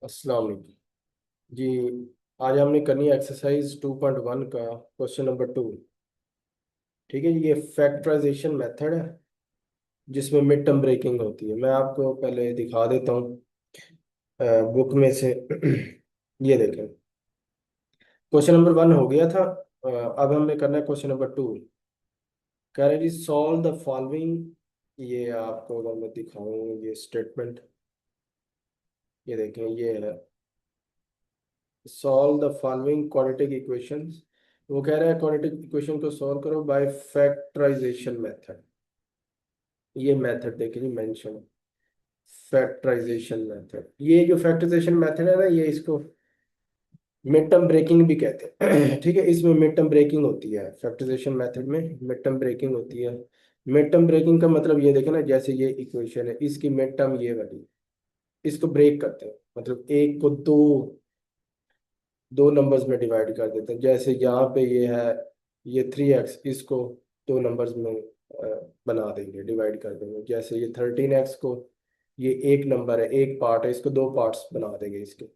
अस्सलाम वालेकुम जी। आज हमने करनी है एक्सरसाइज 2.1 का क्वेश्चन नंबर 2। ठीक है जी, ये फैक्टराइजेशन मेथड है जिसमें मिड टर्म ब्रेकिंग होती है। मैं आपको पहले दिखा देता हूँ बुक में से। ये देखें, क्वेश्चन नंबर 1 हो गया था। अब हमने करना है क्वेश्चन नंबर 2। कह रहे हैं जी सॉल्व द फॉलोइंग। ये आपको अगर मैं दिखाऊँ ये स्टेटमेंट, ये देखें, ये है solve the following quadratic equations. वो कह रहा है क्वाड्रेटिक इक्वेशन को सॉल्व करो बाय फैक्टराइजेशन मेथड। ये मेथड देखिए जी, मेंशन फैक्टराइजेशन मेथड। ये जो फैक्टराइजेशन मेथड है ना, ये इसको मिड टर्म ब्रेकिंग भी कहते हैं। ठीक है, इसमें मिड टर्म ब्रेकिंग होती है। फैक्टराइजेशन मेथड में मिड टर्म ब्रेकिंग होती है। मिड टर्म ब्रेकिंग का मतलब ये देखे ना, जैसे ये इक्वेशन है, इसकी मिड टर्म ये वाली, इसको ब्रेक करते हैं। मतलब एक को दो दो नंबर्स में डिवाइड कर देते हैं। जैसे यहाँ पे ये है, ये 3x, इसको दो नंबर्स में बना देंगे, डिवाइड कर देंगे। जैसे ये 13x को, ये एक नंबर है, एक पार्ट है, इसको दो पार्ट्स बना देंगे इसके।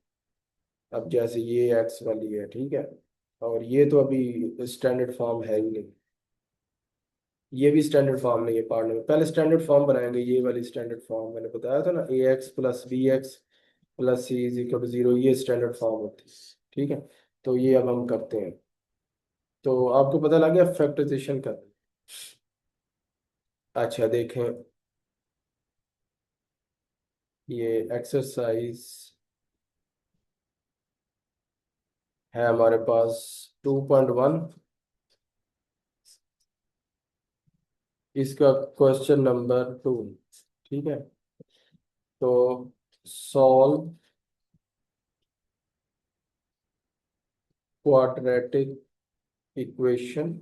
अब जैसे ये x वाली है, ठीक है, और ये तो अभी स्टैंडर्ड फॉर्म है ही नहीं। ये भी स्टैंडर्ड फॉर्म नहीं है पढ़ने में, पहले स्टैंडर्ड फॉर्म बनाएंगे। ये वाली स्टैंडर्ड फॉर्म मैंने बताया था ना, ax plus bx plus c is equal to 0, ये स्टैंडर्ड फॉर्म होती है। ठीक है, तो ये अब हम करते हैं। तो आपको पता लग गया फैक्टराइजेशन का। अच्छा देखें, ये एक्सरसाइज है हमारे पास 2.1। इसका क्वेश्चन नंबर 2। ठीक है, तो सॉल्व क्वाड्रेटिक इक्वेशन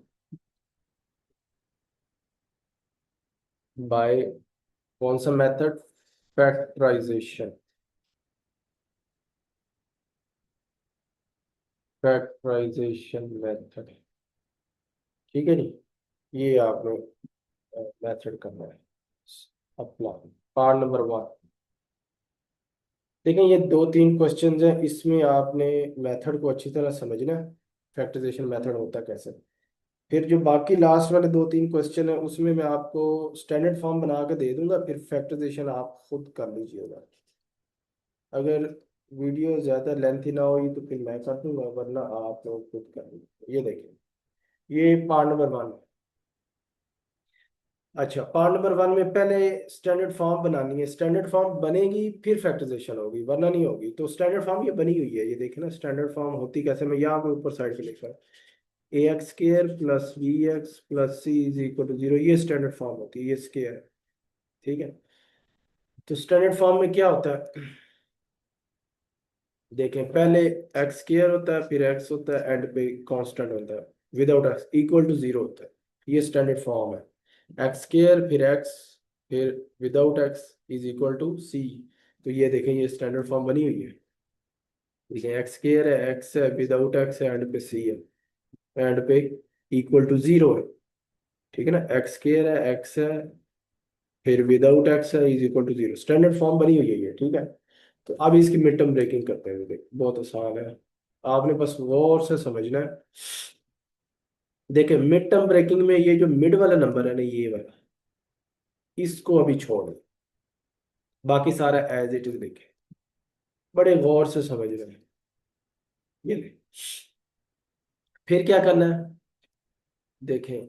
बाय कौन सा मेथड? फैक्टराइजेशन। Factorisation method. ठीक है जी, ये आपने मेथड करना है अपना। Part number 1। देखें, ये दो तीन क्वेश्चंस हैं, इसमें आपने मेथड को अच्छी तरह समझना है, फैक्टराइजेशन मेथड होता कैसे। फिर जो बाकी लास्ट वाले दो तीन क्वेश्चन है, उसमें मैं आपको स्टैंडर्ड फॉर्म बना के दे दूंगा, फिर फैक्टराइजेशन आप खुद कर लीजिएगा। अगर वीडियो ज़्यादा लेंथी ना हुई तो फिर मैं कर दूंगा, वरना आप लोग खुद कर लीजिए। ये देखिए, ये पार्ट नंबर 1। अच्छा, पार्ट नंबर 1 में पहले स्टैंडर्ड फॉर्म बनानी है। स्टैंडर्ड फॉर्म बनेगी फिर फैक्टराइजेशन होगी, वरना नहीं होगी। तो स्टैंडर्ड फॉर्म ये बनी हुई है, ये देखे ना स्टैंडर्ड फॉर्म होती कैसे। मैं यहाँ पे ऊपर साइड पे लिखा है ax square plus bx plus c is equal to 0। ये स्टैंडर्ड फॉर्म होती है, ये स्केयर है। ठीक है, तो स्टैंडर्ड फॉर्म में क्या होता है, देखें, पहले एक्स स्केयर होता है, फिर एक्स होता है, एंड पे कांस्टेंट होता है, विदाउट एक्स इक्वल टू 0 होता है। ये स्टैंडर्ड फॉर्म है। एक्स स्केयर फिर एक्स, फिर without x is equal to c. तो ये देखें, ये स्टैंडर्ड फॉर्म बनी हुई है। देखें, एक्स स्केयर है, एक्स है, विदाउट एक्स है, एंड पे सी है, एंड पे इक्वल टू 0 है। ठीक है ना, एक्स स्केयर है, एक्स है, फिर विदाउट एक्स है, is equal to 0। Standard form बनी हुई है ये। ठीक है, तो अब इसकी मिड टर्म ब्रेकिंग करते हैं। देख, बहुत आसान है, आपने बस गौर से समझना है। देखिए, मिड टर्म ब्रेकिंग में ये जो मिड वाला नंबर है ना, ये वाला, इसको अभी छोड़ दो, बाकी सारा एज इट इज देखे, बड़े गौर से समझ रहे हैं। ये ले, फिर क्या करना है, देखें,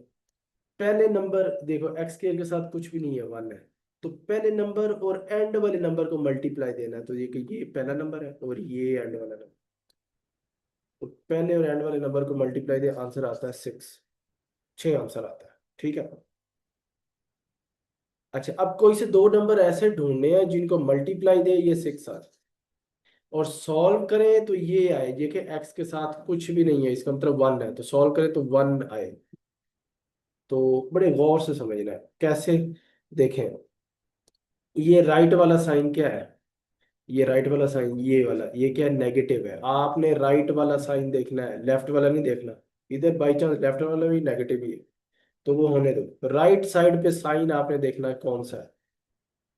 पहले नंबर देखो, एक्स के साथ कुछ भी नहीं है, 1 है। तो पहले नंबर और एंड वाले नंबर को मल्टीप्लाई देना है। तो ये कि ये पहला नंबर है और ये एंड वाला नंबर, तो पहले और एंड वाले नंबर को मल्टीप्लाई दे, आंसर आता है 6। 6 आंसर आता है। ठीक है, अच्छा, अब कोई से दो नंबर ऐसे ढूंढने हैं जिनको मल्टीप्लाई दे ये 6 आए, और सॉल्व करें तो ये आए। ये कि एक्स के साथ कुछ भी नहीं है, इसका मतलब 1 है, तो सॉल्व करें तो 1 आए। तो बड़े गौर से समझना है कैसे। देखें, ये राइट वाला साइन क्या है, ये राइट वाला साइन, ये वाला, ये क्या है, नेगेटिव है। आपने राइट वाला साइन देखना है, लेफ्ट वाला नहीं देखना। इधर बाई चांस लेफ्ट वाला भी नेगेटिव ही है, तो वो होने दो। राइट साइड पे साइन आपने देखना है कौन सा है,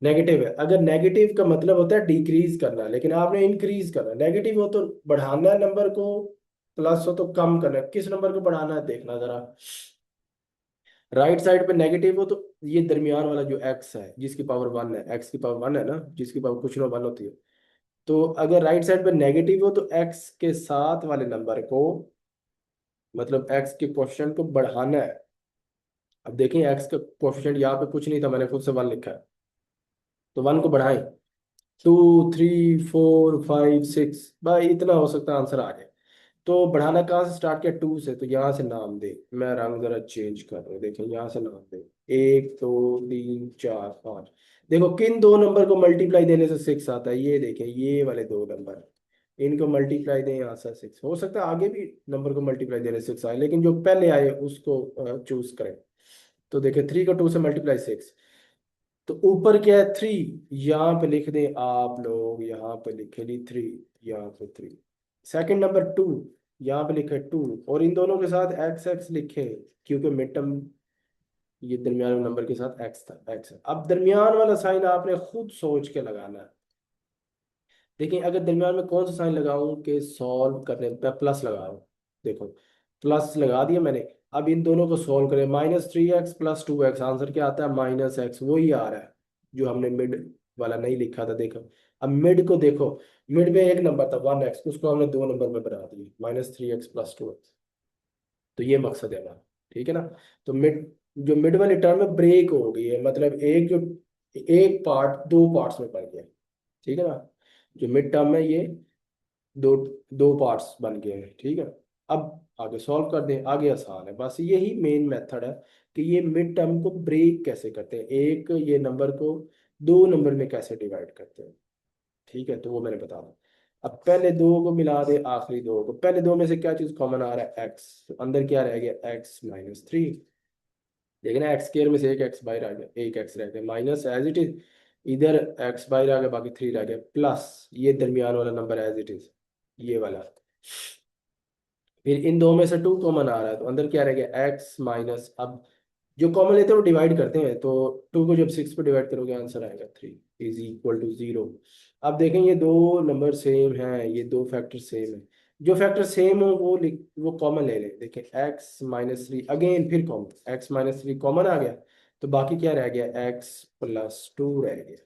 नेगेटिव है, अगर नेगेटिव का मतलब होता है डिक्रीज करना, लेकिन आपने इंक्रीज करना। नेगेटिव हो तो बढ़ाना है नंबर को, प्लस हो तो कम करना है। किस नंबर को बढ़ाना है देखना जरा। राइट साइड पे नेगेटिव हो तो ये दरमियान वाला जो एक्स है जिसकी पावर वन है, एक्स की पावर वन है ना, जिसकी पावर कुछ ना वन होती है। तो अगर राइट साइड पे नेगेटिव हो तो एक्स के साथ वाले नंबर को, मतलब एक्स के कोएफिशिएंट को बढ़ाना है। अब देखें एक्स का कोएफिशिएंट यहाँ पे कुछ नहीं था, मैंने खुद से वन लिखा है, तो वन को बढ़ाएं। 2 3 4 5 6, भाई इतना हो सकता है आंसर आ जाए। तो बढ़ाना कहाँ से स्टार्ट किया, टू से, तो यहाँ से नाम दे। मैं रंग जरा चेंज कर रहा हूँ, देखें यहाँ से नाम दे। 1 2 3 4 5। देखो किन दो नंबर को मल्टीप्लाई देने से सिक्स आता है, ये देखें ये वाले दो नंबर, इनको मल्टीप्लाई दें यहाँ से सिक्स। हो सकता है आगे भी नंबर को मल्टीप्लाई देने से सिक्स आए, लेकिन जो पहले आए उसको चूज करें। तो देखें 3 को 2 से मल्टीप्लाई 6, तो ऊपर क्या है 3, यहाँ पे लिख दें आप लोग, यहाँ पे लिखे ली 3, यहाँ पे 3। सेकंड नंबर 2, यहाँ पे लिखे 2, और इन दोनों के साथ एक्स एक्स लिखे, क्योंकि मिड टर्म ये दरमियान वाले नंबर के साथ एक्स था, एक्स है। अब दरमियान वाला साइन आपने खुद सोच के लगाना है। देखिए अगर दरमियान में कौन सा साइन लगाऊं कि सॉल्व करने पे प्लस लगाऊं, देखो प्लस लगा दिया मैंने। अब इन दोनों को सॉल्व करें, -3x + 2x, आंसर क्या आता है -x, वही आ रहा है जो हमने मिड वाला नहीं लिखा था। देखो अब मिड को देखो, मिड में एक नंबर था 1x, उसको हमने दो नंबर में बना दिया, -3x + 2x। तो ये मकसद है हमारा, ठीक है ना। तो मिड, जो मिड वाली टर्म है ब्रेक हो गई है, मतलब एक जो एक पार्ट दो पार्ट्स में पड़ गया, ठीक है ना। जो मिड टर्म है ये दो दो पार्ट्स बन गए हैं, ठीक है। अब आगे सॉल्व कर दें, आगे आसान है, बस यही मेन मेथड है कि ये मिड टर्म को ब्रेक कैसे करते हैं, एक ये नंबर को दो नंबर में कैसे डिवाइड करते हैं, ठीक है। तो वो मैंने बता दी। अब पहले दो को मिला दे आखिरी दो को, पहले दो में से क्या चीज कॉमन आ रहा है, एक्स, तो अंदर क्या रह गया x - 3। देखना एक्स स्क्वायर में से एक एक्स बाहर आ गया, एक एक्स रह गया, माइनस एज इट इज, इधर एक्स बाहर आ गया, बाकी 3 रह गया, प्लस ये दरमियान वाला नंबर एज इट इज, ये वाला। फिर इन दो में से टू कॉमन आ रहा है, तो अंदर क्या रह गया एक्स माइनस, अब जो कॉमन लेते हैं वो डिवाइड करते हैं, तो टू को जब 6 पे डिवाइड करोगे आंसर आएगा 3 = 0। अब देखें ये दो नंबर सेम हैं, ये दो फैक्टर सेम है, जो फैक्टर सेम हो वो कॉमन ले लें। देखें x - 3, अगेन फिर कॉमन, x - 3 कॉमन आ गया, तो बाकी क्या रह गया, x + 2 रह गया।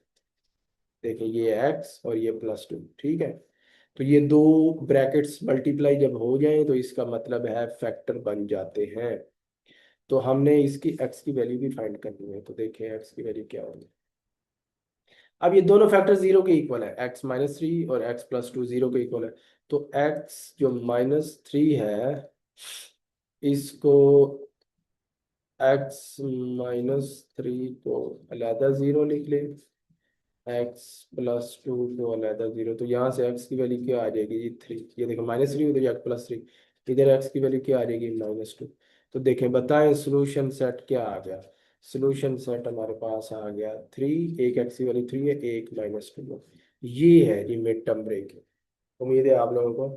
देखें ये x और ये +2, ठीक है। तो ये दो ब्रैकेट्स मल्टीप्लाई जब हो जाएं तो इसका मतलब है फैक्टर बन जाते हैं। तो हमने इसकी x की वैल्यू भी फाइंड करनी है, तो देखें x की वैल्यू क्या होगी। अब ये दोनों फैक्टर जीरो के इक्वल है, x - 3 और x + 2 जीरो के इक्वल है। तो x जो -3 है, इसको x - 3 को अलहदा जीरो लिख ले, x + 2 को अलहदा जीरो, तो यहाँ से x की वैल्यू क्या आ जाएगी जी 3, ये देखो -3 उधर x + 3, इधर x की वैल्यू क्या आ जाएगी -2। तो देखें बताएं सोल्यूशन सेट क्या आ गया। सोल्यूशन सेट हमारे पास आ गया 3, एक x की वैल्यू 3 है, एक -2 है। ये है जी मिड टर्म ब्रेक। उम्मीद है आप लोगों को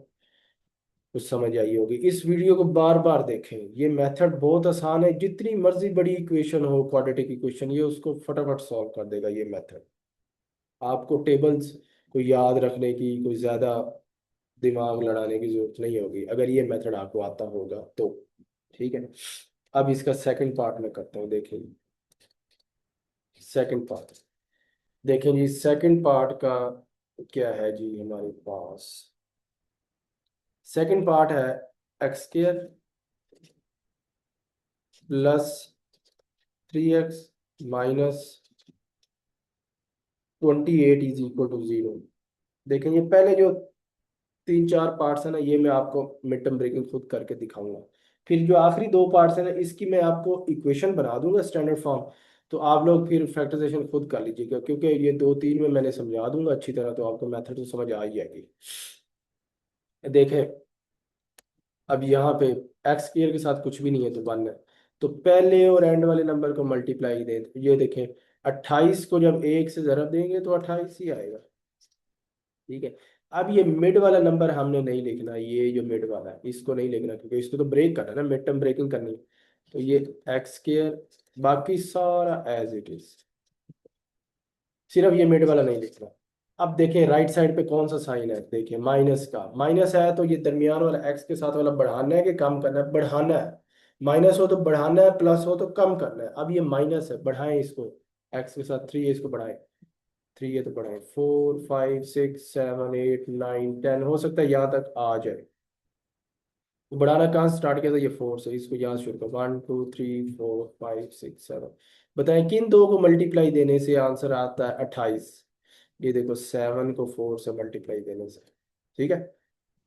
कुछ समझ आई होगी। इस वीडियो को बार बार देखें, ये मेथड बहुत आसान है, जितनी मर्जी बड़ी इक्वेशन हो, क्वाड्रेटिक इक्वेशन, ये उसको फटाफट सॉल्व कर देगा ये मेथड। आपको टेबल्स को याद रखने की कोई ज़्यादा दिमाग लड़ाने की जरूरत नहीं होगी, अगर ये मेथड आपको आता होगा तो, ठीक है। अब इसका सेकंड पार्ट में करता हूँ, देखें सेकंड पार्ट। देखें जी सेकंड पार्ट का क्या है जी हमारे पास। सेकंड पार्ट है x² + 3x - 28 = 0। देखें ये पहले जो तीन चार पार्ट्स है ना, ये मैं आपको मिड टर्म ब्रेकिंग खुद करके दिखाऊंगा। फिर जो आखिरी दो पार्ट्स है ना, इसकी मैं आपको इक्वेशन बना दूंगा स्टैंडर्ड फॉर्म, तो आप लोग फिर फैक्टराइजेशन खुद कर लीजिएगा, क्योंकि ये दो तीन में मैंने समझा दूंगा अच्छी तरह, तो आपको मेथड तो समझ आ ही जाएगी। देखें अब यहाँ पे x² के साथ कुछ भी नहीं है तो 1 है, तो पहले और एंड वाले नंबर को मल्टीप्लाई दें, तो ये देखें 28 को जब एक से ज़रब देंगे तो 28 ही आएगा, ठीक है। अब ये मिड वाला नंबर हमने नहीं लिखना, ये जो मिड वाला है इसको नहीं लिखना, क्योंकि इसको तो ब्रेक करना है ना, मिड टर्म ब्रेकिंग करनी है। तो ये x², बाकी सारा एज इट इज, सिर्फ ये मिड वाला नहीं लिखना। अब देखें राइट साइड पे कौन सा साइन है, देखिए माइनस का, माइनस है तो ये दरमियान वाला एक्स के साथ वाला बढ़ाना है कि कम करना है, बढ़ाना है। माइनस हो तो बढ़ाना है, प्लस हो तो कम करना है। अब ये माइनस है, बढ़ाएं इसको, एक्स के साथ 3 है, इसको बढ़ाएं, 3 है तो बढ़ाएं, 4 5 6 7 8 9 10, हो सकता है यहाँ तक आ जाए। तो बढ़ाना कहाँ स्टार्ट किया था, ये 4 से, इसको यहाँ शुरू करो, 1 2 3 4 5 6 7। बताएं किन दो को मल्टीप्लाई देने से आंसर आता है 28। ये देखो 7 को 4 से मल्टीप्लाई देने से, ठीक है,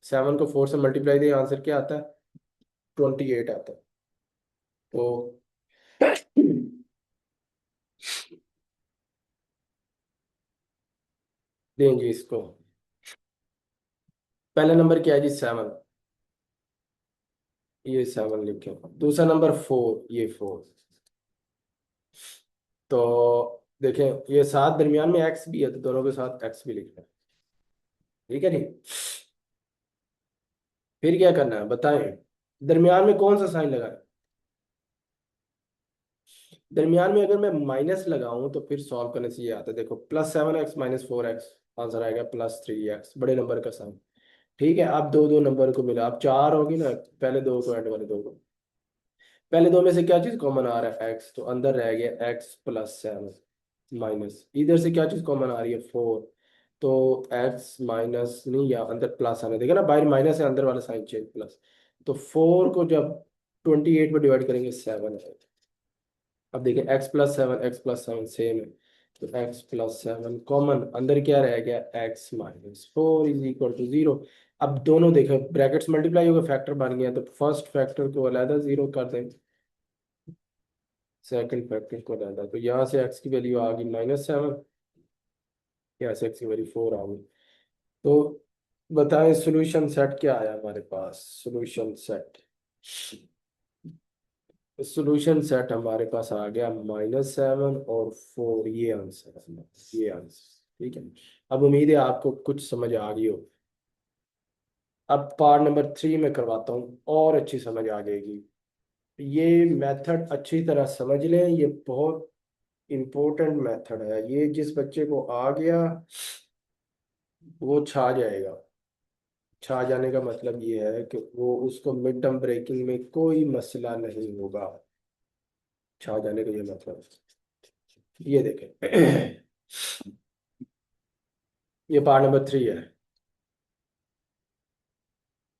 7 को 4 से मल्टीप्लाई दे आंसर क्या आता है, 28 आता है। तो देंगे इसको, पहला नंबर क्या है जी, 7, ये 7 लिखे। दूसरा नंबर 4, ये 4। तो देखें ये साथ दरमियान में एक्स भी है, तो दोनों के साथ एक्स भी लिखना है, ठीक है जी। फिर क्या करना है बताएं, दरमियान में कौन सा साइन लगाए। दरमियान में अगर मैं माइनस लगाऊं तो फिर सॉल्व करने से ये आता है, देखो +7x -4x, आंसर आएगा +3x, बड़े नंबर का साइन। ठीक है, अब दो दो नंबर को मिला, अब 4 होगी ना, पहले दो को एंड वाले दो को, पहले दो में से क्या चीज कॉमन आ रहा है, x, तो अंदर रह गया x +7 माइनस, इधर से क्या चीज कॉमन आ रही है, 4, तो x माइनस नहीं, या अंदर प्लस आना, देखा ना बाहर माइनस है, अंदर वाला साइन चेंज प्लस। तो 4 को जब 28 में डिवाइड करेंगे 7 है। अब देखिए x +7 सेम है, तो x +7 कॉमन, अंदर क्या रह गया, x -4 इज इक्वल टू 0। अब दोनों देखो ब्रैकेट्स मल्टीप्लाई होकर फैक्टर बन गया, तो फर्स्ट फैक्टर को अलहदा 0 कर दें, सेकंड फैक्टर को अलहदा, तो यहाँ से x की वैल्यू आ गई -7, यहाँ से x की वैल्यू 4 आ गई। तो बताएं सोल्यूशन सेट क्या आया हमारे पास, सोल्यूशन सेट, सॉल्यूशन सेट हमारे पास आ गया -7 और 4, ये आंसर है, ये आंसर, ठीक है। अब उम्मीद है आपको कुछ समझ आ गई हो। अब पार्ट नंबर 3 में करवाता हूँ, और अच्छी समझ आ जाएगी। ये मेथड अच्छी तरह समझ लें, ये बहुत इम्पोर्टेंट मेथड है, ये जिस बच्चे को आ गया वो छा जाएगा। छा जाने का मतलब ये है कि वो, उसको मिड टर्म ब्रेकिंग में कोई मसला नहीं होगा, छा जाने का ये मतलब है। ये देखें ये पार्ट नंबर 3 है,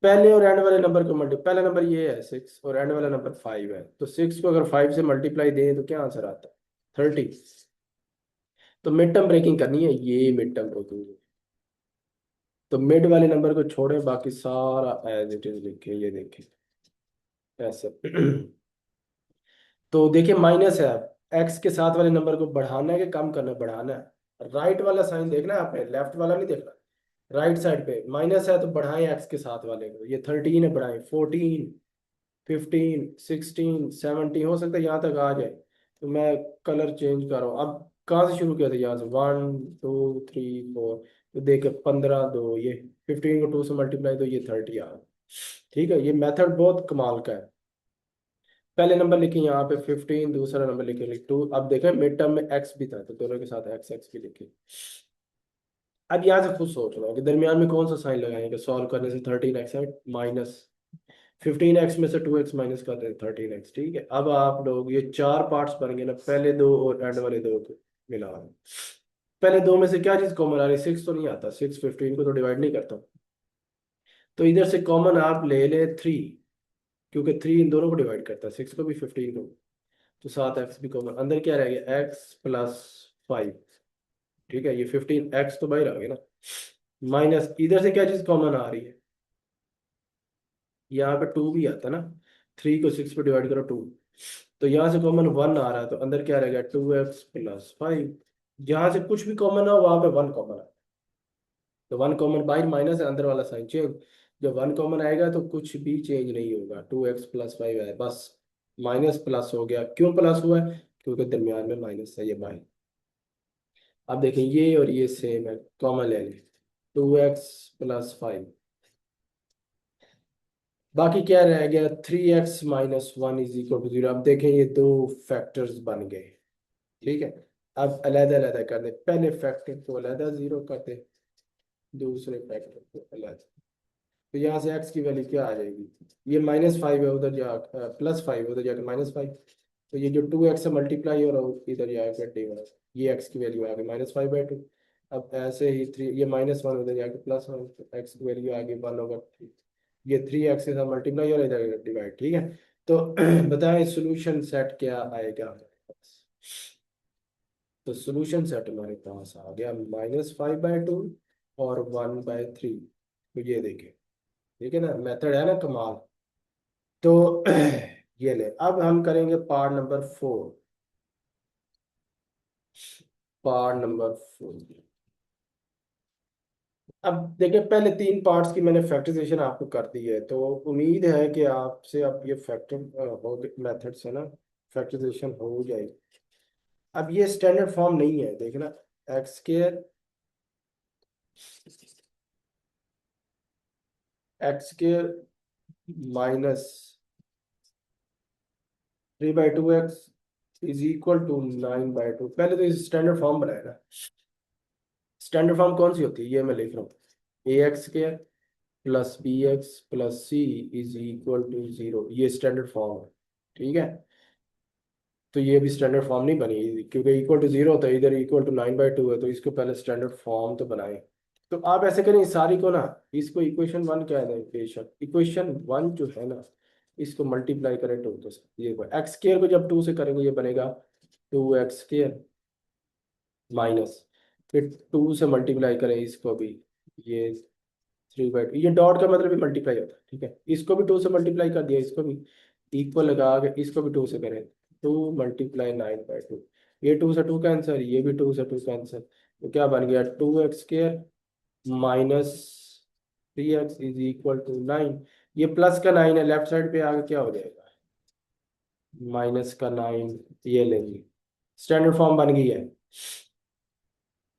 पहले और एंड वाले नंबर को मल्टी, पहला नंबर ये है 6 और एंड वाला नंबर 5 है, तो 6 को अगर 5 से मल्टीप्लाई दें तो क्या आंसर आता है, 30। तो मिड टर्म ब्रेकिंग करनी है, ये मिड टर्म ब्रेकिंग है। तो मिड वाले नंबर को छोड़े, बाकी सारा एज इट इज लिखे, ये देखें ऐसे तो देखिए माइनस है, एक्स के साथ वाले नंबर को बढ़ाना है कि कम करना है, बढ़ाना है, राइट वाला साइन देखना है आपने, लेफ्ट वाला नहीं देखना। राइट साइड पे माइनस है तो बढ़ाएं एक्स के साथ वाले को, ये 13 है, बढ़ाएं 14 15 16 17, हो सकता है यहाँ तक आ जाए। तो मैं कलर चेंज कर रहा हूँ, अब कहाँ से शुरू किया था, यहाँ से 1 2 3 4, तो देखे 15 2, ये 15 को 2 से मल्टीप्लाई, तो ये 30 आ रहा। ठीक है, ये मेथड बहुत कमाल का है। पहले नंबर लिखे यहाँ पे 15, दूसरा नंबर लिखे 2। अब देखें मिड टर्म में एक्स भी था, तो दोनों के साथ एक्स एक्स भी लिखे। अब यहाँ से खुद सोचना है कि दरमियान में कौन सा साइन लगाएंगे, सॉल्व करने से 13x है, माइनस 15x में से 2x माइनस कर दें 13x, ठीक है। अब आप लोग ये चार पार्ट्स बनेंगे ना, पहले दो और एंड वाले दो को मिला दें। पहले दो में से क्या चीज कॉमन आ रही है, 6 तो नहीं आता, 6 15 को तो डिवाइड नहीं करता, तो इधर से कॉमन आप ले ले 3, क्योंकि 3 इन दोनों को डिवाइड करता है, 6 को भी 15 को, तो 7x भी कॉमन, अंदर क्या रह गया, x +5, ठीक है, ये 15x तो बाहर आ गया ना, माइनस इधर से क्या चीज कॉमन आ रही है, यहाँ पे 2 भी आता ना, 3 को 6 पे डिवाइड करो 2, तो यहाँ से कॉमन 1 आ रहा है, तो अंदर क्या रहेगा, 2x +5, जहाँ से कुछ भी कॉमन हो वहां पे 1 कॉमन है, तो 1 कॉमन, बाहर माइनस है, अंदर वाला साइन चेंज, जब 1 कॉमन आएगा तो कुछ भी चेंज नहीं होगा, 2x +5 है बस, माइनस प्लस हो गया, क्यों प्लस हुआ है, क्योंकि दरमियान में माइनस है, ये बाहर। अब देखें ये और ये सेम है, कॉमन ले लें, 2x +5, बाकी क्या रह गया, 3x - 1 = 0। अब देखें ये दो फैक्टर्स बन गए, ठीक है। अब अलग अलग कर दे, पहले फैक्टर को अलग जीरो कर दे, दूसरे फैक्टर को अलग। तो यहाँ से एक्स की वैल्यू क्या आ जाएगी, ये -5 है, उधर जा +5, उधर जाकर -5। तो ये जो 2x से मल्टीप्लाई हो रहा है इधर जाकर डिवाइड, ये x की वैल्यू आ गई -5/2। अब ऐसे ही 3, ये -1 उधर जाके +1, तो x की वैल्यू आ गई 1/3। ये 3x के साथ मल्टीप्लाई हो रहा है इधर डिवाइड, ठीक है। तो बताएं सोल्यूशन सेट क्या आएगा हमारे पास। तो सोल्यूशन सेट हमारे पास आ गया -5/2 और 1/3। तो ये देखें, ठीक है ना, मेथड है ना कमाल। तो ये ले, अब हम करेंगे पार्ट नंबर 4। पार्ट नंबर 4, अब देखिए पहले 3 पार्ट्स की मैंने फैक्टराइजेशन आपको कर दी है, तो उम्मीद है कि आपसे अब ये फैक्टर हो मेथड से ना फैक्टराइजेशन हो जाएगी। अब ये स्टैंडर्ड फॉर्म नहीं है, देखना, x² x² -3/2x = 9/2। पहले तो इस स्टैंडर्ड फॉर्म बनाया ना। स्टैंडर्ड फॉर्म कौन सी होती है, ये मैं लिख रहा हूँ, ax² + bx + c = 0। ये स्टैंडर्ड फॉर्म है, ठीक है। तो ये भी स्टैंडर्ड फॉर्म नहीं बनी, क्योंकि =0 होता है, इधर =9/2 है, तो इसको पहले स्टैंडर्ड फॉर्म तो बनाए। तो आप ऐसे करें, इस सारी को ना, इसको इक्वेशन 1 कह दें बेशक। इक्वेशन 1 जो है ना, इसको मल्टीप्लाई करें 2 तो ये x² को जब 2 से करेंगे ये बनेगा 2x² माइनस, फिर 2 से मल्टीप्लाई करें इसको भी, ये 3/2। ये डॉट का मतलब भी मल्टीप्लाई होता है, ठीक है। इसको भी 2 से मल्टीप्लाई कर दिया, इसको भी इक्वल लगा के इसको भी 2 से करें, 2 × 9/2। ये 2 से 2 कैंसर, ये भी 2 से 2 कैंसर, तो क्या बन गया, 2x² -3x = 9। ये प्लस का 9 है, लेफ्ट साइड पे आगे क्या हो जाएगा, -9। ये लेंगे, स्टैंडर्ड फॉर्म बन गई है।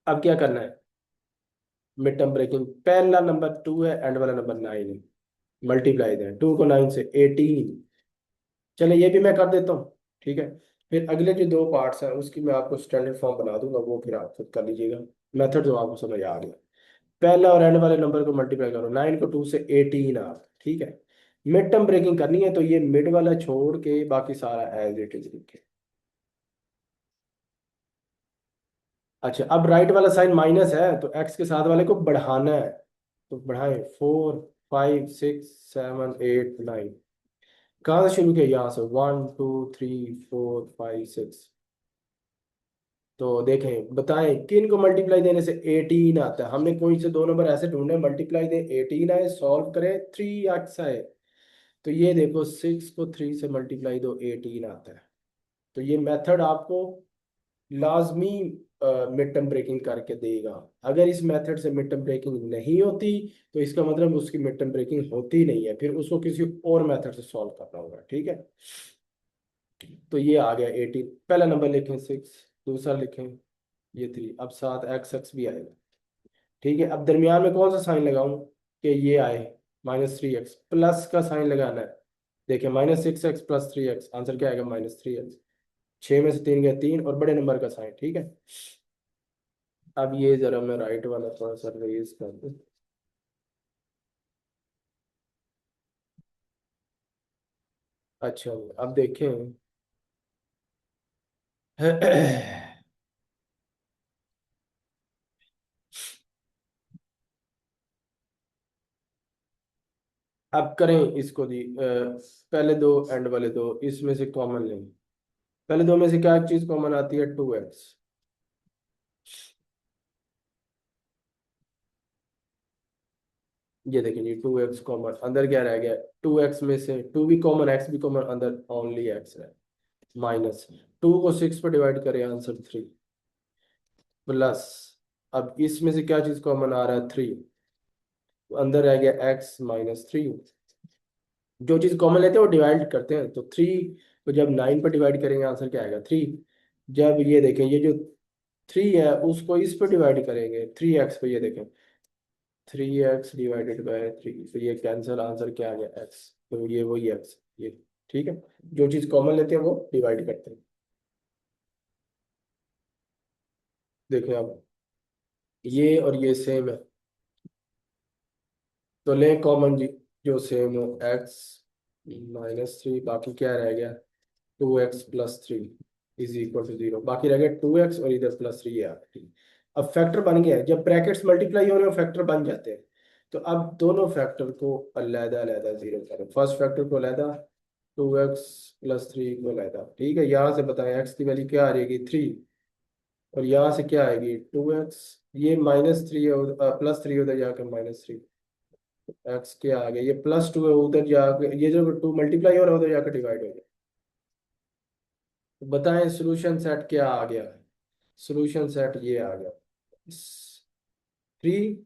अब क्या करना है, मिड टर्म ब्रेकिंग, पहला नंबर 2 है, एंड वाला नंबर 9 है, मल्टीप्लाई दें 2 को 9 से 18। चले ये भी मैं कर देता हूँ, ठीक है। फिर अगले जो 2 पार्ट्स हैं उसकी मैं आपको स्टैंडर्ड फॉर्म बना दूंगा, वो फिर आप खुद कर लीजिएगा। मेथड जो आपको समझ आ गया, पहला और एंड वाले नंबर को मल्टीप्लाई करो, 9 को 2 से 18 आप, ठीक है। मिड टर्म ब्रेकिंग करनी है, तो ये मिड वाला छोड़ के बाकी सारा एज इट इज लिखे। अच्छा, अब राइट वाला साइन माइनस है, तो एक्स के साथ वाले को बढ़ाना है, तो बढ़ाएं 4 5 6 7 8 9। कहाँ से शुरू किया, यहाँ से 1 2 3 4 5 6। तो देखें, बताएं किन को मल्टीप्लाई देने से 18 आता है। हमने कोई से 2 नंबर ऐसे ढूंढे, मल्टीप्लाई दे 18 आए, सॉल्व करें 3x आए। तो ये देखो, 6 को 3 से मल्टीप्लाई दो 18 आता है। तो ये मेथड आपको लाजमी मिड टर्म ब्रेकिंग करके देगा। अगर इस मेथड से मिड टर्म ब्रेकिंग नहीं होती, तो इसका मतलब उसकी मिड टर्म ब्रेकिंग होती नहीं है, फिर उसको किसी और मेथड से सॉल्व करना होगा, ठीक है। तो ये आ गया 18, पहला नंबर लिखें 6, दूसरा लिखें ये 3, अब साथ एक्स एक्स भी आएगा, ठीक है। अब दरमियान में कौन सा साइन लगाऊं कि ये आए, -3x, प्लस का साइन लगाना है। देखिए, -6x + 3x, आंसर क्या आएगा, -3x। 6 में से 3 गया 3, और बड़े नंबर का साइन, ठीक है। अब ये जरा मैं राइट वाला थोड़ा सा रेज कर दूं। अच्छा, अब देखें अब करें इसको जी, पहले दो एंड वाले दो इसमें से कॉमन लें। पहले दो में से क्या चीज कॉमन आती है, 2x। ये देखिए जी, 2x कॉमन, अंदर क्या रह गया, 2x में से 2 भी कॉमन, x भी कॉमन, अंदर ओनली x है। माइनस 2 को 6 पर डिवाइड करें, आंसर 3, प्लस, अब इसमें से क्या चीज कॉमन आ रहा है, 3, अंदर रह गया x -3। जो चीज कॉमन लेते हैं वो डिवाइड करते हैं, तो 3 को जब 9 पर डिवाइड करेंगे, आंसर क्या आएगा, 3। जब ये देखें, ये जो 3 है उसको इस पर डिवाइड करेंगे, 3x पे, ये देखें 3x/3, तो ये कैंसिल, आंसर क्या आ गया, x। तो ये वही x, ये, ठीक है। जो चीज कॉमन लेते हैं वो डिवाइड करते हैं। देखें अब ये और ये सेम है, तो लें कॉमन जी, जो सेम हो, एक्स माइनस थ्री, बाकी क्या रह गया, 2x+3 इज इक्वल टू 0, बाकी रह गया 2x और इधर +3 है ठीक। अब फैक्टर बन गया है, जब ब्रैकेट्स मल्टीप्लाई हो रहे हो फैक्टर बन जाते हैं। तो अब दोनों फैक्टर को अलहदा अलहदा जीरो करें, फर्स्ट फैक्टर को अलहदा, 2x+3 को अलहदा, ठीक है। यहाँ से बताएं एक्स की वैल्यू क्या आ जाएगी 3, और यहाँ से क्या आएगी 2x, ये -3 है, +3 उधर जाकर -3, एक्स क्या आ गया, ये +2 है उधर जाकर, ये जो 2 मल्टीप्लाई हो रहा है उधर जाकर डिवाइड हो गया। तो बताएं सोल्यूशन सेट क्या आ गया, सोल्यूशन सेट ये आ गया 3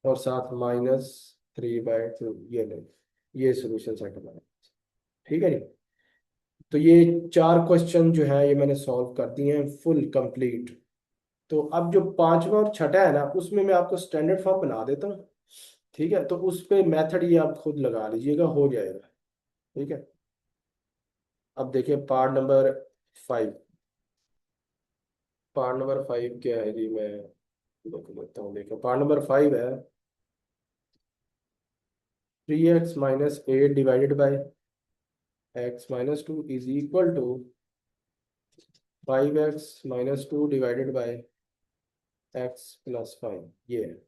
और साथ -3/2, ये नहीं, ये सोल्यूशन सेट हमारा, ठीक है जी। तो ये 4 क्वेश्चन जो है ये मैंने सॉल्व कर दिए हैं फुल कंप्लीट। तो अब जो पांचवा और छठा है ना, उसमें मैं आपको स्टैंडर्ड फॉर्म बना देता हूँ, ठीक है। तो उस पे मेथड ये आप खुद लगा लीजिएगा, हो जाएगा, ठीक है। अब देखिए पार्ट नंबर 5, पार्ट नंबर 5 क्या है जी, मैं देख लेता हूँ। देखो पार्ट नंबर 5 है 3x - 8 divided by x - 2 is equal to 5x - 2 divided by x+5, ये है,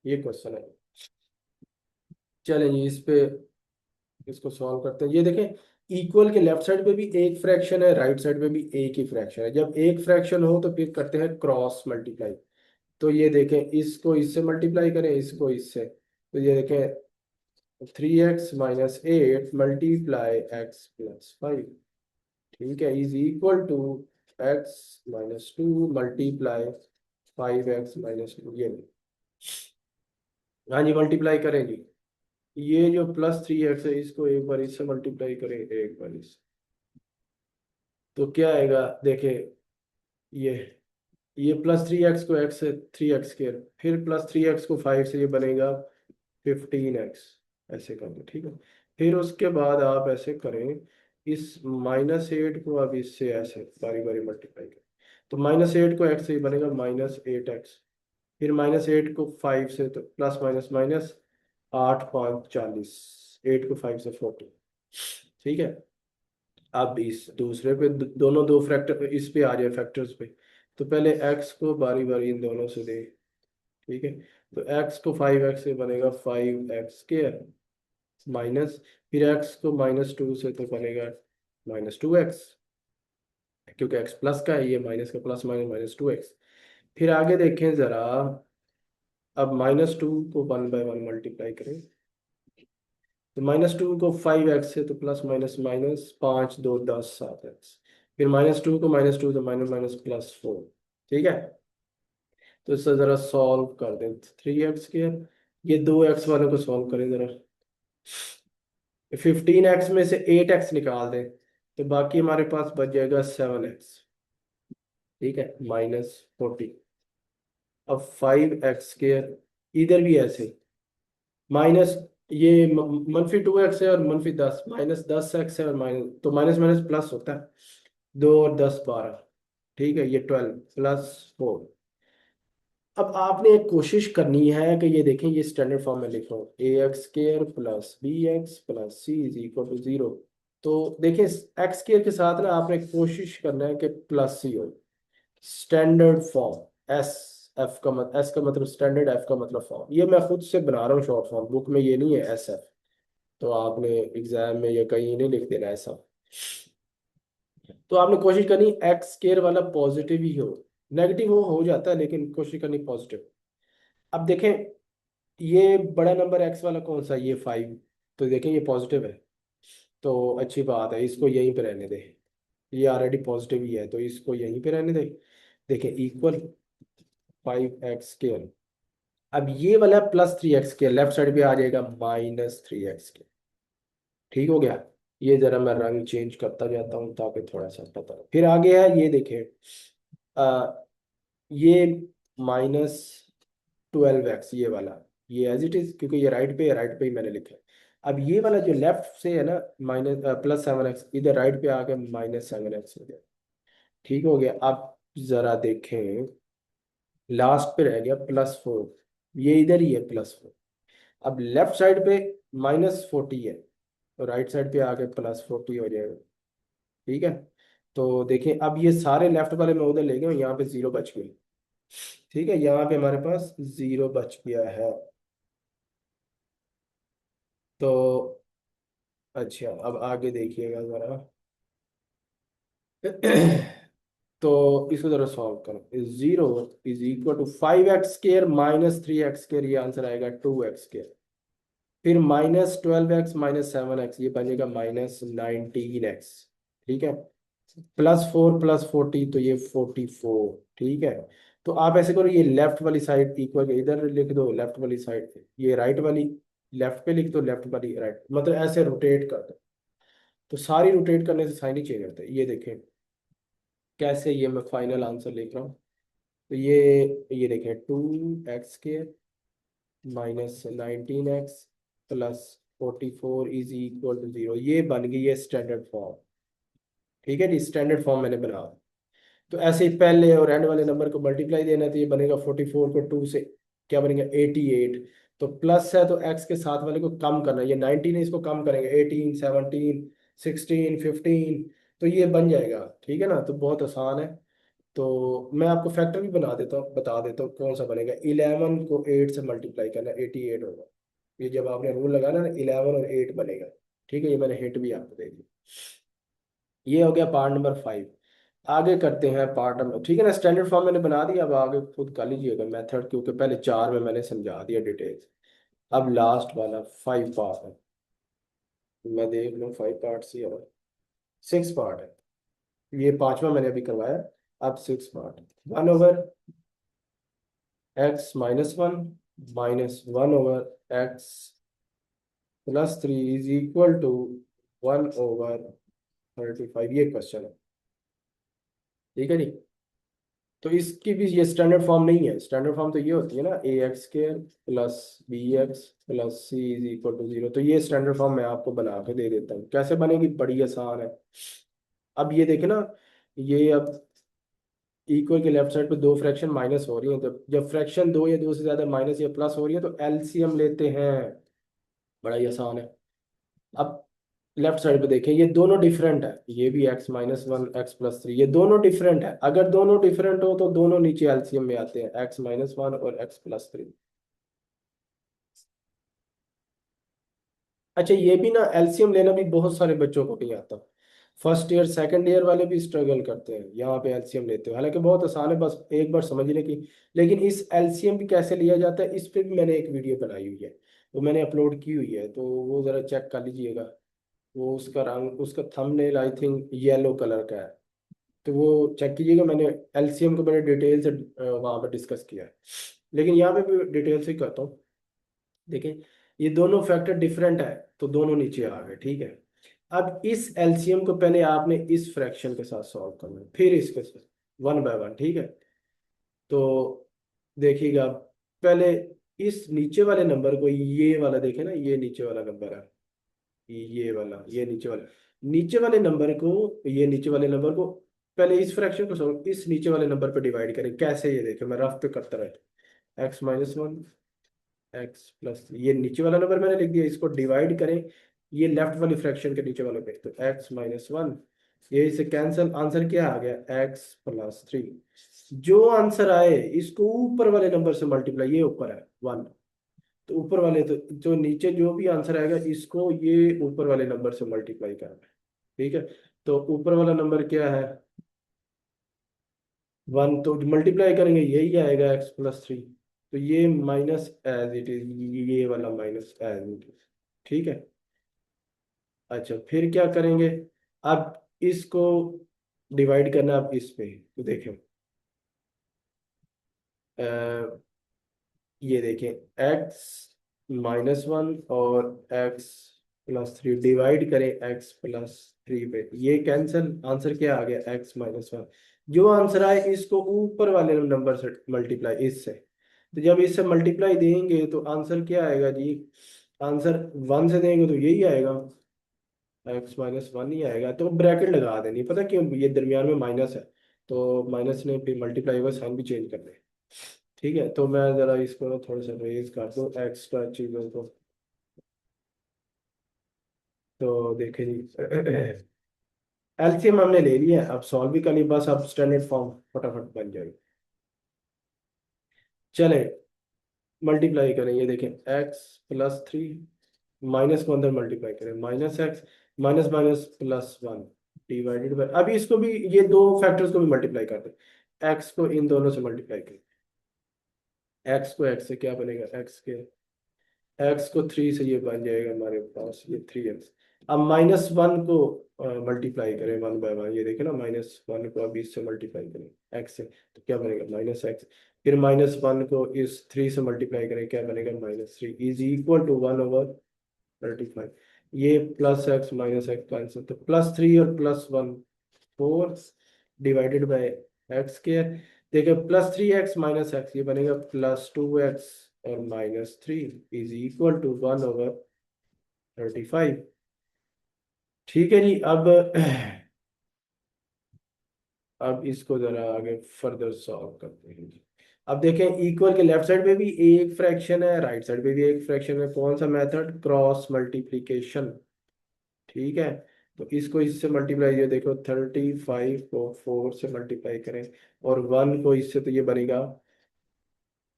ये क्वेश्चन है। चलें जी इस पे, इसको सॉल्व करते हैं। ये देखें इक्वल के लेफ्ट साइड पे भी एक फ्रैक्शन है, राइट साइड पे भी एक ही फ्रैक्शन है। जब एक फ्रैक्शन हो तो फिर करते हैं क्रॉस मल्टीप्लाई। तो ये देखें, इसको इससे मल्टीप्लाई करें, इसको इससे, तो ये देखें 3x - 8 मल्टीप्लाई x+5, ठीक है, is equal to x - 2 multiply 5x - 2, ये नहीं। हाँ जी मल्टीप्लाई करें जी, ये जो +3x है इसको एक बार इससे मल्टीप्लाई करें, एक बार इससे, तो क्या आएगा देखें, ये ये +3x को x से 3x², फिर +3x को 5 से, ये बनेगा 15x, ऐसे कर दो, ठीक है। फिर उसके बाद आप ऐसे करें, इस -8 को अब इससे ऐसे बारी बारी मल्टीप्लाई करें, तो -8 को x से, ये बनेगा -8x, फिर -8 को 5 से, तो प्लस माइनस माइनस, 8×5 = 40, 8 को 5 से 40, ठीक है। अब इस दूसरे पे दोनों दो फैक्टर इस पे आ जाए फैक्टर्स पे, तो पहले x को बारी बारी इन दोनों से दे, ठीक है। तो x को 5x से बनेगा 5x², माइनस, फिर x को -2 से तो बनेगा -2x, क्योंकि x प्लस का है, ये माइनस का प्लस माइनस -2x। फिर आगे देखें जरा, अब -2 को 1/1 मल्टीप्लाई करें, तो -2 को 5x से, तो प्लस माइनस माइनस, 5×2 = 10, 7x, फिर -2 को -2 तो माइनस माइनस +4, ठीक है। तो इससे जरा सॉल्व कर दें, 3x², ये 2x वाले को सॉल्व करें जरा, 15x में से 8x निकाल दें, तो बाकी हमारे पास बच जाएगा 7x, ठीक है, -40। अब 5x², इधर भी ऐसे माइनस, ये -2x है और -10, -10x है और माइनस, तो माइनस माइनस प्लस होता है, 2 और 10 = 12, ठीक है, ये 12 +4। अब आपने एक कोशिश करनी है कि ये देखें, ये स्टैंडर्ड फॉर्म में लिख रहा हूँ, ax² + bx + c = 0। तो देखिए x² के साथ ना आपने कोशिश करना है कि +c हो, स्टैंडर्ड फॉर्म, एस, एफ का मतलब, एस का मतलब स्टैंडर्ड, एफ का मतलब फॉर्म, ये मैं खुद से बना रहा हूँ शॉर्ट फॉर्म, बुक में ये नहीं है SF। तो आपने एग्जाम में ये कहीं नहीं लिख देना ऐसा। तो आपने कोशिश करनी x² वाला पॉजिटिव ही हो, नेगेटिव हो जाता है, लेकिन कोशिश करनी पॉजिटिव। अब देखें ये बड़ा नंबर x वाला कौन सा, ये 5, तो देखें ये पॉजिटिव है, तो अच्छी बात है, इसको यहीं पे रहने दे, ये ऑलरेडी पॉजिटिव ही है, तो इसको यहीं पे रहने दे। देखें इक्वल 5x², अब ये वाला +3x² लेफ्ट साइड पे आ जाएगा -3x², ठीक हो गया। ये जरा मैं रंग चेंज करता जाता हूँ ताकि थोड़ा सा पता हो। फिर आगे है ये देखें, आ, ये -12x, ये वाला, ये एज इट इज, क्योंकि ये राइट पे है, राइट पे ही मैंने लिखा है। अब ये वाला जो लेफ्ट से है ना, माइनस +7x, इधर राइट पे आके -7x हो गया, ठीक हो गया। अब जरा देखें, लास्ट पे रह गया +4, ये इधर ही है +4। अब लेफ्ट साइड पे -40 है, तो राइट साइड पे आके +40 हो जाएगा। ठीक है, तो देखिए अब ये सारे लेफ्ट वाले मैं उधर ले गया हूँ, यहाँ पे 0 बच गए। ठीक है, यहाँ पे हमारे पास 0 बच गया है। तो अच्छा, अब आगे देखिएगा जरा। तो इसको जरा सॉल्व करो। 0 = 5x² -3x², ये आंसर आएगा 2x²। फिर -12x -7x, ये बनेगा -19x। ठीक है, +4 +40, तो ये 44। ठीक है, तो आप ऐसे करो, ये लेफ्ट वाली साइड इक्वल इधर लिख दो, लेफ्ट वाली साइड, ये राइट वाली लेफ्ट पे लिख दो, लेफ्ट वाली राइट, मतलब ऐसे रोटेट कर दो। तो सारी रोटेट करने से साइन ही चेंज होता है। ये देखें कैसे, ये मैं फाइनल आंसर लिख रहा हूँ। तो ये देखें, 2x² -19x +44 = 0, ये बन गई है स्टैंडर्ड फॉर्म। ठीक है जी, स्टैंडर्ड फॉर्म मैंने बना। तो ऐसे ही पहले और एंड वाले नंबर को मल्टीप्लाई देना है, तो ये बनेगा 44 को 2 से क्या बनेगा 88। तो प्लस है तो एक्स के साथ वाले को कम करना है, ये 19 है, इसको कम करेंगे 18 17 16 15, तो ये बन जाएगा। ठीक है ना, तो बहुत आसान है। तो मैं आपको फैक्टर भी बना देता हूँ, बता देता हूँ कौन सा बनेगा। 11 को 8 से मल्टीप्लाई करना, 88 होगा। ये जब आपने रूल लगाना ना, 11 और 8 बनेगा। ठीक है, ये मैंने हिंट भी आपको दे दी। ये हो गया पार्ट नंबर 5। आगे करते हैं पार्ट नंबर, ठीक है ना, स्टैंडर्ड फॉर्म मैंने बना दिया, अब आगे खुद कर लीजिएगा मेथड, क्योंकि पहले 4 में मैंने समझा दिया डिटेल्स। अब लास्ट वाला 5 पार्ट है। मैं देख लूँ, 5 पार्ट ही है, 6 पार्ट है। ये पांचवा मैंने अभी करवाया, अब 6 पार्ट। 1/x-1 -1/x+3 = 1/35, ये क्वेश्चन है। ठीक है जी, तो इसकी भी ये स्टैंडर्ड फॉर्म नहीं है। स्टैंडर्ड फॉर्म तो ये होती है ना, ax² + bx + c = 0। तो ये स्टैंडर्ड फॉर्म मैं आपको बना के दे देता हूँ, कैसे बनेगी, बड़ी आसान है। अब ये देखे ना, ये अब इक्वल के लेफ्ट साइड पे दो फ्रैक्शन माइनस हो रही है, जब फ्रैक्शन दो या दो से ज्यादा माइनस या प्लस हो रही है तो एलसीएम लेते हैं। बड़ा ही आसान है। अब लेफ्ट साइड पे देखें, ये दोनों डिफरेंट है, ये भी x-1 x+3, ये दोनों डिफरेंट है। अगर दोनों डिफरेंट हो तो दोनों नीचे एलसीएम में आते हैं, x-1 और x+3। अच्छा, ये भी ना एलसीएम लेना भी बहुत सारे बच्चों को नहीं आता। फर्स्ट ईयर सेकंड ईयर वाले भी स्ट्रगल करते हैं यहाँ पे एलसीएम लेते हैं, हालांकि बहुत आसान है, बस एक बार समझने की। लेकिन इस एलसीएम भी कैसे लिया जाता है, इस पे भी मैंने एक वीडियो बनाई हुई है, वो मैंने अपलोड की हुई है, तो वो ज़रा चेक कर लीजिएगा। वो उसका रंग, उसका thumbnail I think yellow colour का है, तो वो चेक कीजिएगा। मैंने एलसीएम को बड़े डिटेल से वहाँ पर डिस्कस किया है, लेकिन यहाँ पे भी डिटेल से ही करता हूँ। देखिए, ये दोनों फैक्टर डिफरेंट है, तो दोनों नीचे आ गए। ठीक है, अब इस एलसीएम को पहले आपने इस फ्रैक्शन के साथ सॉल्व करना है, फिर इसके साथ 1/1। ठीक है, तो देखिएगा पहले इस नीचे वाले नंबर को, ये वाला देखे ना, ये नीचे वाला नंबर है, ये वाला, ये नीचे वाले नंबर को, ये नीचे वाले नंबर को पहले इस फ्रैक्शन को सॉल्व, इस नीचे वाले नंबर पे डिवाइड करें। कैसे, ये देखें, मैं रफ पे करता रहा। x-1 x+, ये नीचे वाला नंबर मैंने लिख दिया, इसको डिवाइड करें ये लेफ्ट वाली फ्रैक्शन के नीचे वाले पे, तो x-1, ये इसे कैंसिल, आंसर क्या आ गया x+3। जो आंसर आए इसको ऊपर वाले नंबर से मल्टीप्लाई, ये ऊपर है 1, तो ऊपर वाले, तो जो नीचे जो भी आंसर आएगा इसको ये ऊपर वाले नंबर से मल्टीप्लाई करना है। ठीक है, तो ऊपर वाला नंबर क्या है 1, तो मल्टीप्लाई करेंगे यही आएगा x+3। तो ये माइनस एज इट इज, ये वाला माइनस एज इट इज। ठीक है, अच्छा फिर क्या करेंगे, अब इसको डिवाइड करना अब इस पे, तो देखें ये देखें, x-1 और x+3 डिवाइड करें x+3 पे, ये कैंसिल, आंसर क्या आ गया x-1। जो आंसर आए इसको ऊपर वाले नंबर से मल्टीप्लाई, इससे, तो जब इससे मल्टीप्लाई देंगे तो आंसर क्या आएगा जी, आंसर 1 से देंगे तो यही आएगा, x-1 ही आएगा। तो ब्रैकेट लगा देनी, पता क्यों, ये दरमियान में माइनस है, तो माइनस ने भी मल्टीप्लाई होगा, साइन भी चेंज कर दे। ठीक है, तो मैं जरा इसको ना थोड़ा सा रेज कर दूं एक्स्ट्रा चीजों को। तो देखें जी, एलसीएम हमने ले लिया, अब सॉल्व भी कर लिया, बस अब स्टैंडर्ड फॉर्म फटाफट बन जाएगी। चले मल्टीप्लाई करें, ये देखें x+3, माइनस को अंदर मल्टीप्लाई करें, -x, minus minus +1 divided by, अभी इसको भी ये दो फैक्टर्स को भी मल्टीप्लाई कर दें, x को इन दोनों से मल्टीप्लाई करें, x को x से क्या बनेगा, x को 3 से ये बन जाएगा हमारे पास ये 3x। अब -1 को मल्टीप्लाई करें 1/1, ये देखें ना, -1 को अब इससे मल्टीप्लाई करें x से, तो क्या बनेगा -x। फिर -1 को इस 3 से मल्टीप्लाई करें, क्या बनेगा -3 इज इक्वल टू 1/35। ये +x -x कैंसिल, तो +3 और +1 4 डिवाइडेड बाय एक्स स्क्वायर। देखिए +3x -x, ये बनेगा +2x और -3 इज इक्वल टू 1/35। ठीक है जी, अब इसको जरा आगे फर्दर सॉल्व करते हैं जी। अब देखें इक्वल के लेफ्ट साइड पे भी एक फ्रैक्शन है, राइट साइड पे भी एक फ्रैक्शन है, कौन सा मेथड, क्रॉस मल्टीप्लिकेशन। ठीक है, तो इसको इससे मल्टीप्लाई, ये देखो 35 को 4 से मल्टीप्लाई करें और 1 को इससे, तो ये बनेगा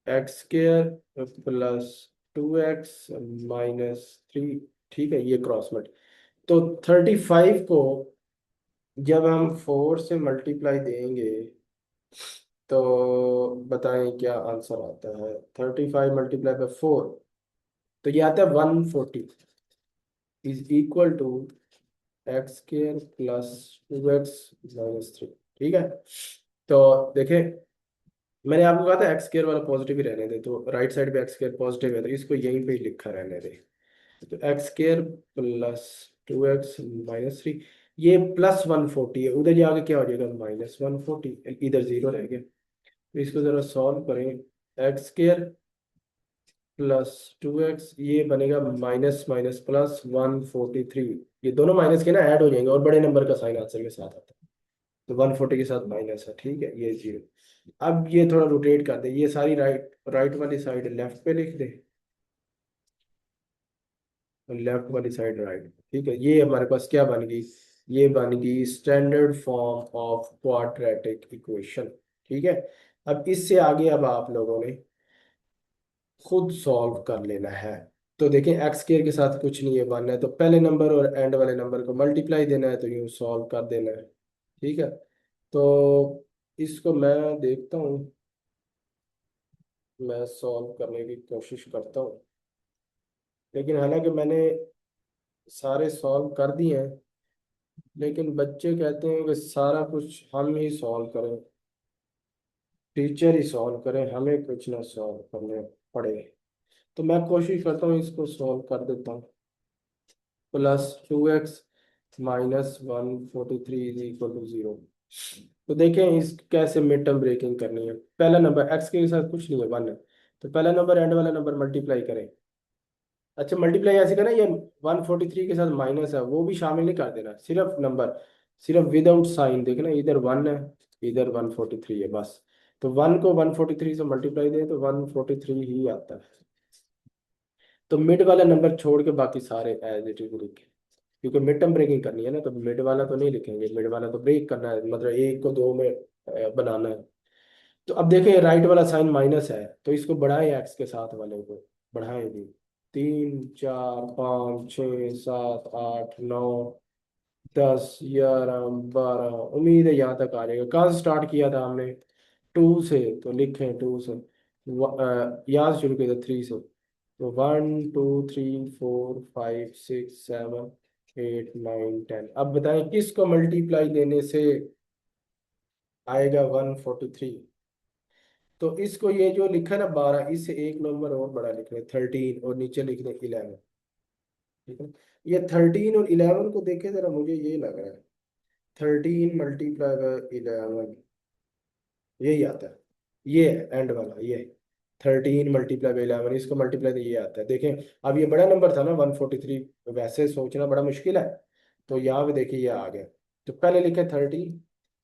x² +2x-3। ठीक है, ये क्रॉस मल्टी, तो 35 को जब हम 4 से मल्टीप्लाई देंगे तो बताएं क्या आंसर आता है, 35 × 4, तो ये आता है 140 is equal to x² +2x-3। ठीक है, तो देखें मैंने आपको कहा था x² वाला पॉजिटिव ही रहने दे, तो राइट साइड पे x² पॉजिटिव है, तो इसको यहीं पे ही लिखा रहने दे। तो x² +2x-3, ये +140 है, उधर जाके क्या हो जाएगा -140, इधर 0 रह गया। तो इसको जरा सॉल्व करें, x² +2x, ये बनेगा माइनस माइनस +143, ये दोनों माइनस के ना ऐड हो जाएंगे और बड़े नंबर का साइन आंसर के साथ आता है, तो 140 के साथ माइनस है। ठीक है, ये 0। अब ये थोड़ा रोटेट कर दे, ये सारी राइट राइट वाली साइड लेफ्ट पे लिख दे और लेफ्ट वाली साइड राइट। ठीक है, ये हमारे पास क्या बन गई, ये बन गई standard form of quadratic equation. ठीक है, अब इससे आगे अब आप लोगों ने खुद सॉल्व कर लेना है। तो देखें x² के साथ कुछ नहीं है, वन है, तो पहले नंबर और एंड वाले नंबर को मल्टीप्लाई देना है, तो यूँ सॉल्व कर देना है। ठीक है, तो इसको मैं देखता हूँ, मैं सॉल्व करने की कोशिश करता हूँ, लेकिन हालांकि मैंने सारे सॉल्व कर दिए हैं, लेकिन बच्चे कहते हैं कि सारा कुछ हम ही सॉल्व करें, टीचर ही सॉल्व करें, हमें कुछ ना सॉल्व करने पड़े। तो मैं कोशिश करता हूँ इसको सॉल्व कर देता हूँ, +2x -143 इज इक्वल टू 0। तो देखें इस कैसे मिड टर्म ब्रेकिंग करनी है। पहला नंबर x के साथ कुछ नहीं है, 1 है, तो पहला नंबर एंड वाला नंबर मल्टीप्लाई करें। अच्छा मल्टीप्लाई ऐसे करें, ये 143 के साथ माइनस है वो भी शामिल नहीं कर देना, सिर्फ नंबर, सिर्फ विदाउट साइन, देखना इधर 1 है, इधर 143 है बस। तो 1 को 143 से मल्टीप्लाई दें तो 143 ही आता है। तो मिड वाला नंबर छोड़ के बाकी सारे एज इट इज लिखे, क्योंकि मिड टर्म ब्रेकिंग करनी है ना, तो मिड वाला तो नहीं लिखेंगे, मिड वाला तो ब्रेक करना है, मतलब एक को दो में बनाना है। तो अब देखें राइट वाला साइन माइनस है, तो इसको बढ़ाएं, एक्स के साथ वाले को बढ़ाएं जी, 3 4 5 6 7 8 9 10 11 12, उम्मीद है यहाँ तक आ जाएगा। कहाँ से स्टार्ट किया था हमने, 2 से, तो लिखें 2 से, यहाँ से शुरू किया था 3 से, तो 1 2 3 4 5 6 7 8 9 10। अब बताएं किसको मल्टीप्लाई देने से आएगा 143। तो इसको ये जो लिखा है ना 12, इससे एक नंबर और बड़ा लिख रहे 13 और नीचे लिख रहे 11। ठीक है, ये 13 और 11 को देखे जरा, मुझे ये लग रहा है 13 × 11 यही आता है, ये एंड वाला, ये 13 × 11, इसको मल्टीप्लाई तो ये आता है। देखें अब ये बड़ा नंबर था ना 143, वैसे सोचना बड़ा मुश्किल है, तो यहाँ पे देखिए ये आ गया। तो पहले लिखे 30,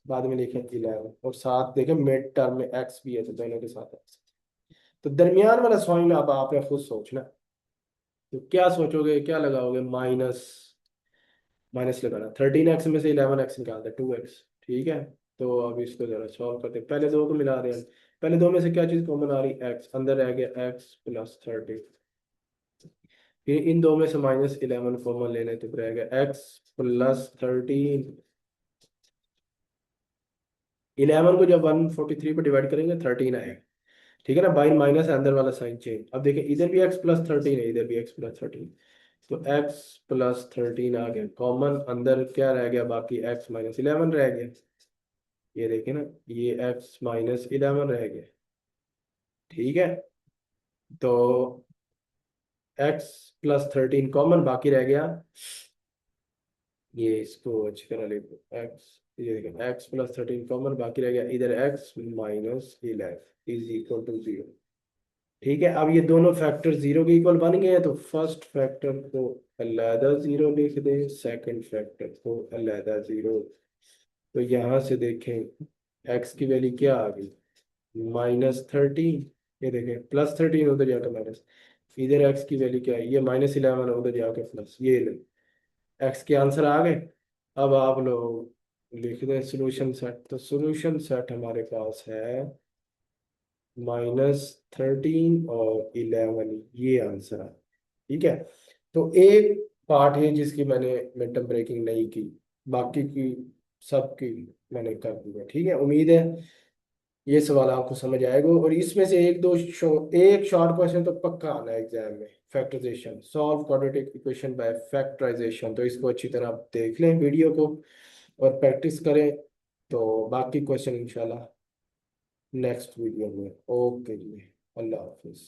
बाद में लिखें 11 और साथ देखें मिड टर्म में एक्स भी है तो दोनों के साथ एक्स। तो दरमियान वाला साइन अब आपने खुद सोचना। तो क्या सोचोगे, क्या लगाओगे? माइनस, माइनस लगाना। 13x में से 11x निकालते हैं, 2x। ठीक है, तो अब इसको जरा सॉल्व करते हैं। पहले दो को मिला रहे हैं। पहले दो में से क्या चीज़ कॉमन आ रही? x, अंदर रह गया x प्लस 30। फिर इन दो में से -11 कॉमन लेने तो रह गया x प्लस 13। 11 को जब 143 पर डिवाइड करेंगे 13 आएगा। ठीक है ना, बाई माइनस है, अंदर वाला साइन चेंज। अब देखिए इधर भी x प्लस 13 है, इधर भी x प्लस 13। तो x प्लस 13 आ गया कॉमन, अंदर क्या रह गया बाकी? x माइनस 11 रह गया। ये देखिए ना, ये x माइनस 11 रह गया। ठीक है, तो x प्लस 13 कॉमन, बाकी रह गया ये। इसको अच्छी तरह लिख दो, x, ये देखिए x प्लस 13 कॉमन, बाकी रह गया इधर x minus 11 is equal to 0। ठीक है, अब ये दोनों फैक्टर जीरो के इक्वल बन गए हैं, तो फर्स्ट फैक्टर को अलहदा जीरो लिख दें, सेकंड फैक्टर को अलहदा जीरो। तो यहाँ से देखें x की वैल्यू क्या आ गई? -13। ये देखें प्लस 13, उधर जाकर माइनस। इधर x की वैल्यू क्या है? ये -11 है, उधर जाके प्लस। ये ले, x के आंसर आ गए। अब आप लोग लिख दें सोल्यूशन सेट। तो सोल्यूशन सेट हमारे पास है -13 और 11, ये आंसर है। ठीक है, तो एक पार्ट है जिसकी मैंने मिड टर्म ब्रेकिंग नहीं की, बाकी की सबकी मैंने कर दी है। ठीक है, उम्मीद है ये सवाल आपको समझ आएगा। और इसमें से एक दो एक शॉर्ट क्वेश्चन तो पक्का आना है एग्जाम में। Factorisation, solve quadratic equation by factorisation. तो इसको अच्छी तरह आप देख लें वीडियो को और प्रैक्टिस करें। तो बाकी क्वेश्चन इंशाल्लाह नेक्स्ट वीडियो में। ओके जी, अल्लाह हाफिज।